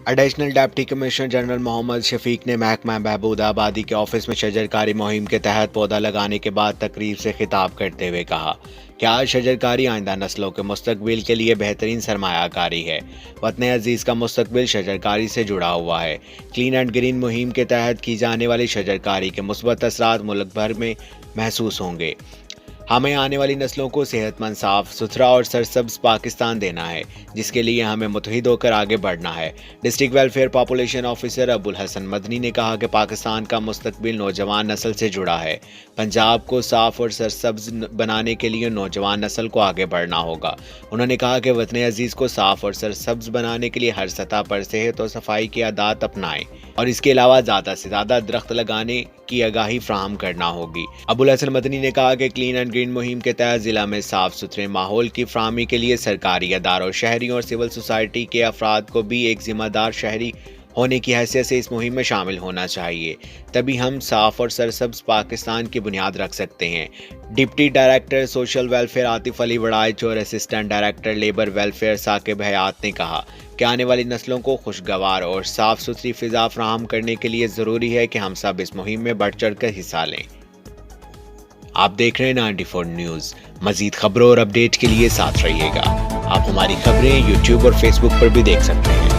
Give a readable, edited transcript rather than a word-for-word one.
Additional deputy commissioner general Mohammad Shafiq ने महकमा बहबूद आबादी के ऑफिस में शजरकारी मुहिम के तहत पौधा लगाने के बाद तकरीब से खिताब करते हुए कहा कि आज शजरकारी आइंदा नस्लों के मुस्तकबिल के लिए बेहतरीन सरमायाकारी है। वतन अजीज़ का मुस्तकबिल शजरकारी से जुड़ा हुआ है। क्लीन एंड ग्रीन मुहिम के तहत की जाने वाली शजरकारी के मुस्बत असरात मुल्क भर में महसूस होंगे। हमें आने वाली नस्लों को सेहतमंद, साफ सुथरा और सरसब्ज पाकिस्तान देना है, जिसके लिए हमें मुत्तहिद होकर आगे बढ़ना है। District welfare population officer Abul Hasan Madani ने कहा कि पाकिस्तान का मुस्तकबिल नौजवान नस्ल से जुड़ा है। पंजाब को साफ और सरसब्ज बनाने के लिए नौजवान नस्ल को आगे बढ़ना होगा। उन्होंने कहा कि वतन अजीज़ को साफ और सरसब्ज बनाने के लिए हर सतह पर सेहत और सफाई की आदत अपनाएं और इसके अलावा ज़्यादा से ज़्यादा दरख्त लगाने की आगाही फ्राहम करना होगी। अबुल हसन मदनी ने कहा कि क्लीन एंड ग्रीन मुहिम के तहत जिला में साफ सुथरे माहौल की फ्राहमी के लिए सरकारी अदारों, शहरियों और सिविल सोसाइटी के अफराद को भी एक जिम्मेदार शहरी होने की हैसियत से इस मुहिम में शामिल होना चाहिए। तभी हम साफ और सरसब्ज पाकिस्तान की बुनियाद रख सकते हैं। Deputy director social welfare Atif Ali Waraich और assistant director labour welfare Saqib Hayat ने कहा कि आने वाली नस्लों को खुशगवार और साफ सुथरी फिजा फ्राहम करने के लिए ज़रूरी है कि हम सब इस मुहिम में बढ़ चढ़ कर हिस्सा लें। आप देख रहे हैं 94 न्यूज़। मज़ीद खबरों और अपडेट के लिए साथ रहिएगा। आप हमारी खबरें यूट्यूब और फेसबुक पर भी देख सकते हैं।